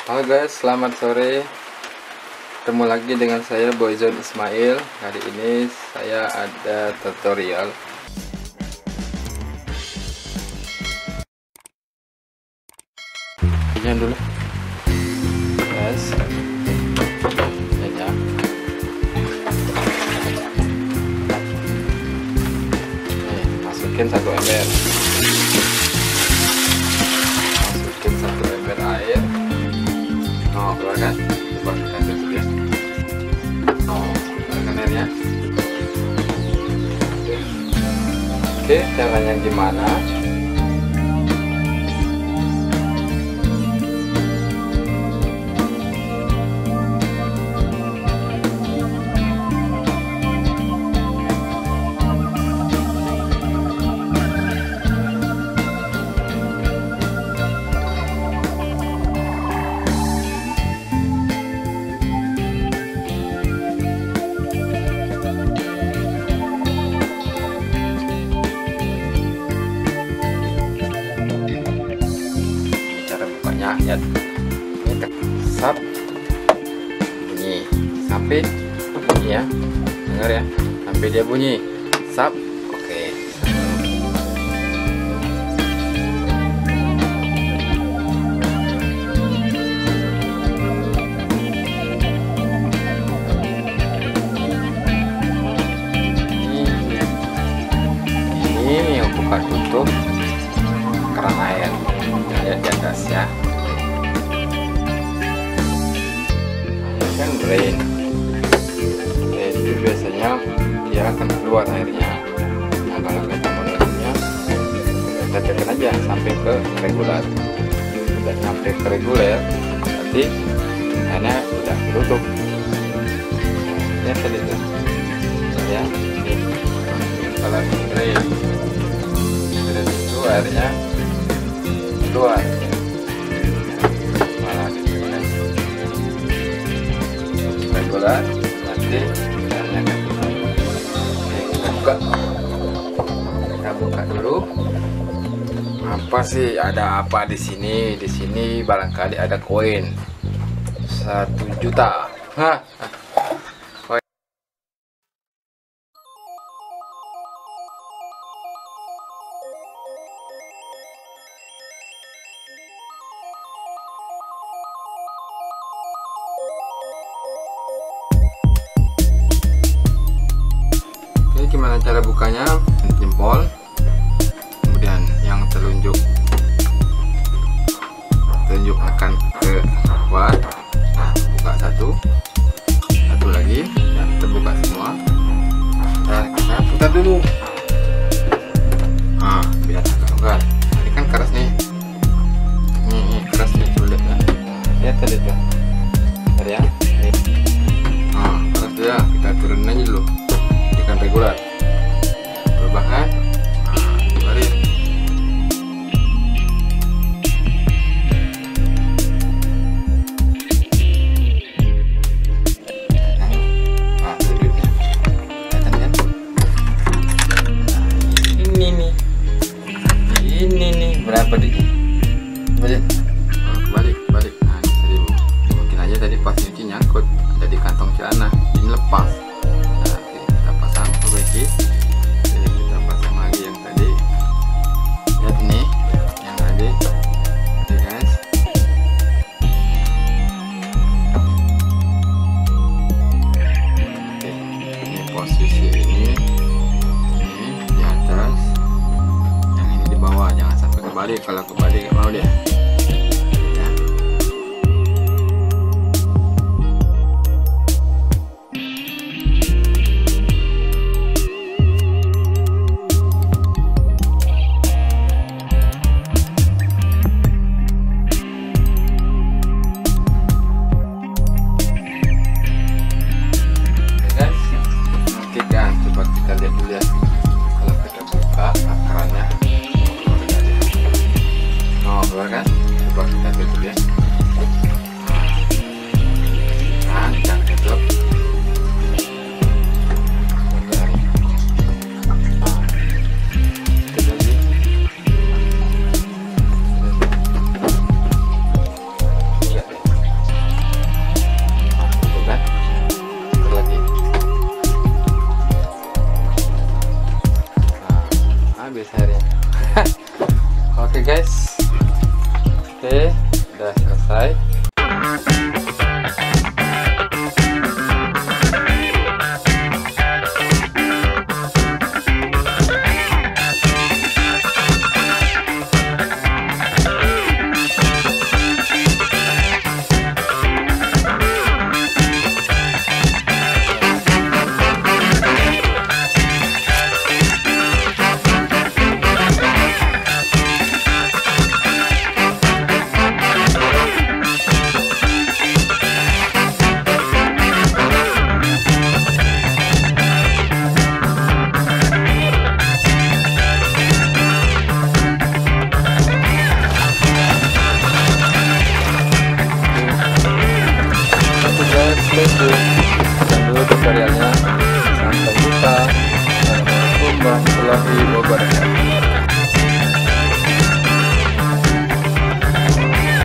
Halo guys, selamat sore. Ketemu lagi dengan saya Boyzone Ismail. Hari ini saya ada tutorial. Ini dulu. Guys. Ya. Masukin 1 ember. Masukin 1 ember air. Oh, keluarkan. Coba kita tutup ya. Oh, keluarkan airnya. Oke, caranya gimana? Ya, ini sap bunyi sampai bunyi ya, dengar ya, sampai dia bunyi sap. Oke, ini yang buka tutup keran air lihat di atas ya. Kan drain itu biasanya dia akan keluar airnya. Nah, kalau kita menurutnya kita tekan aja sampai ke reguler. Sudah sampai ke reguler berarti airnya sudah tutup ya. Tadi itu ya, ini kalau drain itu airnya keluar malah reguler, nanti caranya akan keluar. Kita buka dulu. Apa sih, ada apa di sini? Di sini barangkali ada koin 1 juta. Hah? Gimana cara bukanya? Jempol, kemudian yang telunjuk akan ke bawah, buka satu lagi ya, terbuka semua. Nah, kita putar dulu. Nah, biar agak longgar. Ini kan keras nih. Ini keras nih, sulit ya. Lihat tadi tuh. Bentar ya. Nah, keras ya. Kita turunin aja dulu. Tekan reguler. Perubahan. Nah, balik. Nah, sudutnya. Kelihatan kan? Nah, ini nih. Ini nih berapa dik? Balik. Oh, balik. Nah, jadi mungkin aja tadi pas nyuci nyangkut ada di kantong celana. Ini lepas. Jadi kita pasang lagi yang tadi. Lihat ini yang tadi. Oke guys. Oke, ini posisi ini di atas, yang ini di bawah. Jangan sampai kebalik. Kalau kebalik nggak mau dia. Kita lihat dulu ya, kalau kita buka kerannya, oh keluar kan? stay tune. Sekian dulu tutorialnya. Sampai jumpa. Assalamualaikum warahmatullahi wabarakatuh.